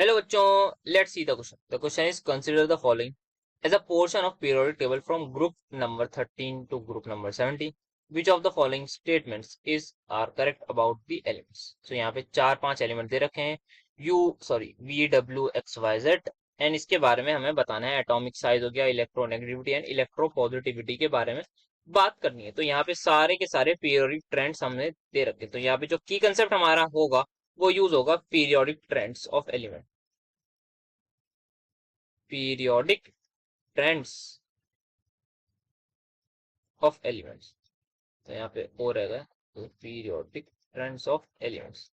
Hello बच्चों, let's see the question. The question is consider the following as a portion of periodic table from group number 13 to group number 17. Which of the following statements are correct about the elements? So यहाँ पे 4-5 element दे रखे हैं V W X Y Z and इसके बारे में हमें बताना है. एटॉमिक साइज हो गया, इलेक्ट्रोनेगेटिविटी एंड इलेक्ट्रोपॉजिटिविटी के बारे में बात करनी है. तो यहाँ पे सारे के सारे पीरियोडिक ट्रेंड्स हमने दे रखे. तो यहाँ पे जो की कंसेप्ट हमारा होगा वो यूज होगा periodic trends of element. Periodic trends of elements. तो यहाँ पे ओ रहेगा, तो पीरियोडिक ट्रेंड्स ऑफ एलिमेंट्स.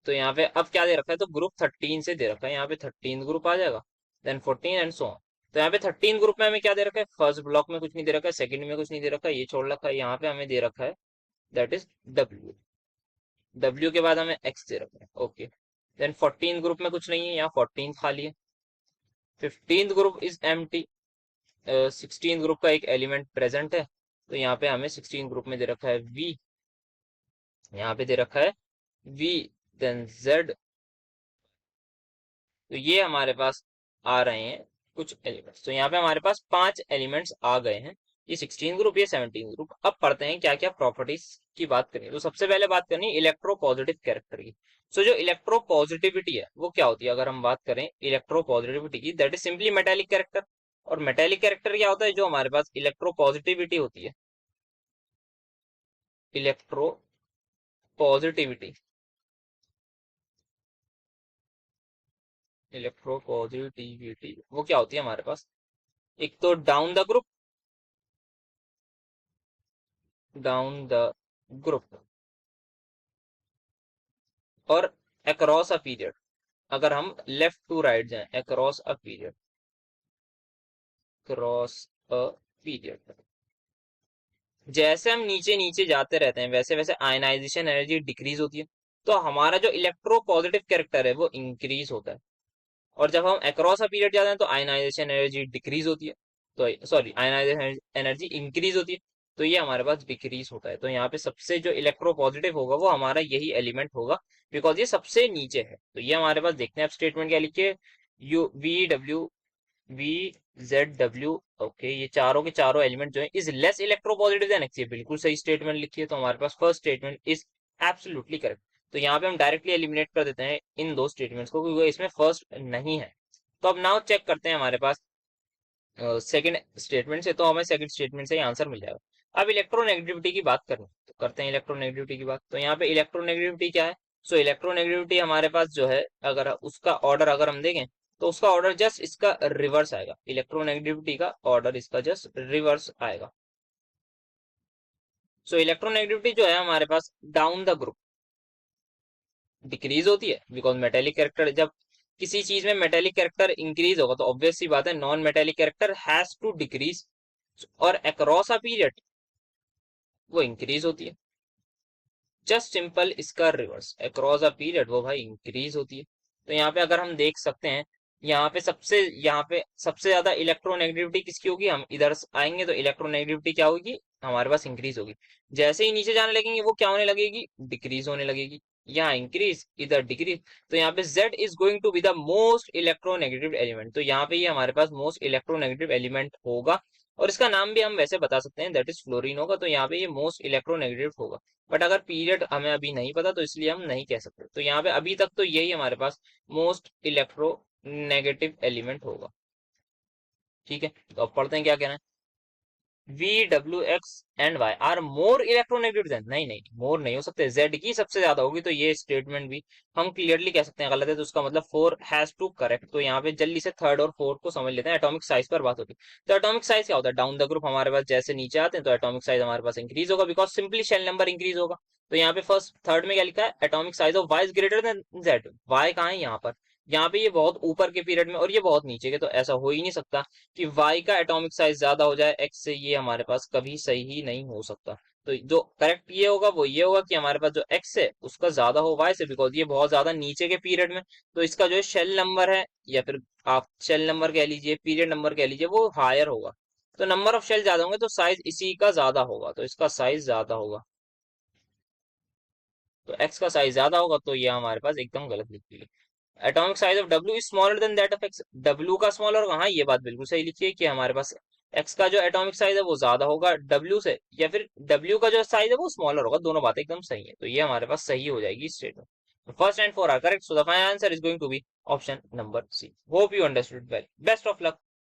तो यहाँ पे अब क्या दे रखा है, तो ग्रुप 13 से दे रखा है. यहाँ पे 13 ग्रुप आ जाएगा, देन 14 एंड सो ऑन. तो यहाँ पे 13 ग्रुप में हमें क्या दे रखा है, फर्स्ट ब्लॉक में कुछ नहीं दे रखा है, सेकंड में कुछ नहीं दे रखा है, ये छोड़ रखा है. यहाँ पे हमें दे रखा है दैट इज डब्ल्यू. डब्ल्यू के बाद हमें एक्स दे रखा है. ओके, देन 14 ग्रुप में कुछ नहीं है, यहाँ 14 खाली है. 15 ग्रुप इज एम्प्टी. 16 ग्रुप का एक एलिमेंट प्रेजेंट है, तो यहाँ पे हमें 16 ग्रुप में दे रखा है वी. यहाँ पे दे रखा है वी, देन जेड. तो ये हमारे पास आ रहे हैं कुछ एलिमेंट्स. तो यहाँ पे हमारे पास 5 एलिमेंट्स आ गए हैं. ये 16 ग्रुप, ये 17 ग्रुप. अब पढ़ते हैं क्या क्या प्रॉपर्टीज की बात करनी है. तो सबसे पहले बात करनी है इलेक्ट्रो पॉजिटिव कैरेक्टर की. सो जो इलेक्ट्रो पॉजिटिविटी है वो क्या होती है, अगर हम बात करें इलेक्ट्रो पॉजिटिविटी की, that is simply metallic character. और मेटेलिक कैरेक्टर क्या होता है, जो हमारे पास इलेक्ट्रो पॉजिटिविटी होती है, इलेक्ट्रो पॉजिटिविटी, इलेक्ट्रो पॉजिटिविटी वो क्या होती है हमारे पास, एक तो down the group, down the group, और अक्रॉस अ पीरियड. अगर हम लेफ्ट टू राइट जाएं, across a period, cross a period. जैसे हम नीचे नीचे जाते रहते हैं वैसे वैसे आयनाइजेशन एनर्जी डिक्रीज होती है, तो हमारा जो इलेक्ट्रो पॉजिटिव कैरेक्टर है वो इंक्रीज होता है. और जब हम अक्रॉस अ पीरियड जाते हैं तो आयनाइजेशन एनर्जी डिक्रीज होती है, तो सॉरी आयनाइजेशन एनर्जी इंक्रीज होती है, तो ये हमारे पास डिक्रीज होता है. तो यहाँ पे सबसे जो इलेक्ट्रो पॉजिटिव होगा वो हमारा यही एलिमेंट होगा, बिकॉज ये सबसे नीचे है. तो ये हमारे पास देखते हैं. अब स्टेटमेंट क्या लिखिए, U V W V Z W. Okay, ये चारों के चारों एलिमेंट जो है is less electropositive than X. ये बिल्कुल सही स्टेटमेंट लिखिए. तो हमारे पास first statement is absolutely correct. तो यहाँ पे हम डायरेक्टली एलिमिनेट कर देते हैं इन दो स्टेटमेंट्स को, क्योंकि इसमें फर्स्ट नहीं है. तो अब नाउ चेक करते हैं हमारे पास सेकंड स्टेटमेंट से. तो हमें सेकंड स्टेटमेंट से ही आंसर मिल जाएगा. अब इलेक्ट्रोनेगेटिविटी की बात करें तो करते हैं इलेक्ट्रोनेगेटिविटी की बात. तो यहाँ पे इलेक्ट्रोनेगेटिविटी क्या है, सो इलेक्ट्रोनेगेटिविटी हमारे पास जो है, अगर उसका ऑर्डर अगर हम देखें तो उसका ऑर्डर जस्ट इसका रिवर्स आएगा. इलेक्ट्रोनेगेटिविटी का ऑर्डर इसका जस्ट रिवर्स आएगा. सो इलेक्ट्रोनेगेटिविटी जो है हमारे पास डाउन द ग्रुप डिक्रीज होती है, बिकॉज मेटेलिक कैरेक्टर, जब किसी चीज में मेटेलिक कैरेक्टर इंक्रीज होगा तो ऑब्वियस सी बात है non metallic character has to decrease. और अक्रॉस अ पीरियड वो इंक्रीज होती है. जस्ट सिंपल इसका रिवर्स, अक्रॉस अ पीरियड वो भाई इंक्रीज होती है. तो यहाँ पे अगर हम देख सकते हैं, यहाँ पे सबसे ज्यादा इलेक्ट्रोनेगेटिविटी किसकी होगी, हम इधर आएंगे तो इलेक्ट्रोनेगेटिविटी क्या होगी, हमारे पास इंक्रीज होगी. जैसे ही नीचे जाने लगेंगे वो क्या होने लगेगी, डिक्रीज होने लगेगी. यहाँ इंक्रीज, इधर डिक्रीज. तो यहाँ पे Z is going to be the most electronegative element. तो यहाँ पे ये हमारे पास मोस्ट इलेक्ट्रोनेगेटिव एलिमेंट होगा. और इसका नाम भी हम वैसे बता सकते हैं, दैट इज फ्लोरीन होगा. तो यहाँ पे ये मोस्ट इलेक्ट्रोनेगेटिव होगा. बट अगर पीरियड हमें अभी नहीं पता तो इसलिए हम नहीं कह सकते. तो यहाँ पे अभी तक तो यही हमारे पास मोस्ट इलेक्ट्रो नेगेटिव एलिमेंट होगा. ठीक है, तो अब पढ़ते हैं क्या कहना है. V W X and Y are more electronegative than, नहीं नहीं, मोर नहीं हो सकते, जेड की सबसे ज्यादा होगी. तो ये स्टेटमेंट भी हम क्लियरली कह सकते हैं गलत है. तो उसका मतलब फोर हैज टू करेक्ट. तो यहाँ पे जल्दी से थर्ड और फोर्थ को समझ लेते हैं. एटॉमिक साइज पर बात होती है. तो एटॉमिक साइज क्या होता है, डाउन द ग्रुप हमारे पास जैसे नीचे आते हैं तो एटॉमिक साइज हमारे पास इंक्रीज होगा, because simply shell number increase होगा. तो यहाँ पे फर्स्ट थर्ड में क्या लिखा है, atomic size of Y is greater than Z. Y कहाँ है, यहाँ पर. यहाँ पे ये बहुत ऊपर के पीरियड में और ये बहुत नीचे के, तो ऐसा हो ही नहीं सकता कि y का एटॉमिक साइज ज्यादा हो जाए x से. ये हमारे पास कभी सही ही नहीं हो सकता. तो जो करेक्ट ये होगा वो ये होगा कि हमारे पास जो x है उसका ज्यादा हो y से, बिकॉज ये बहुत ज्यादा नीचे के पीरियड में. तो इसका जो शेल नंबर है, या फिर आप शेल नंबर कह लीजिए, पीरियड नंबर कह लीजिए, वो हायर होगा. तो नंबर ऑफ शेल ज्यादा होंगे तो साइज इसी का ज्यादा होगा, तो इसका साइज ज्यादा होगा. तो एक्स का साइज ज्यादा होगा, तो ये हमारे पास एकदम गलत लिखी है। Atomic size of W is smaller than that of x, W का स्मॉलर होगा, हाँ ये बात बिल्कुल सही लिखी है कि हमारे पास एक्स का जो एटॉमिक साइज है वो ज्यादा होगा डब्ल्यू से, या फिर डब्ल्यू का जो साइज है वो स्मॉलर होगा, दोनों बातें एकदम सही है, तो ये हमारे पास सही हो जाएगी statement. First and four are correct, so the final answer is going to be option number C. Hope you understood well, best of luck.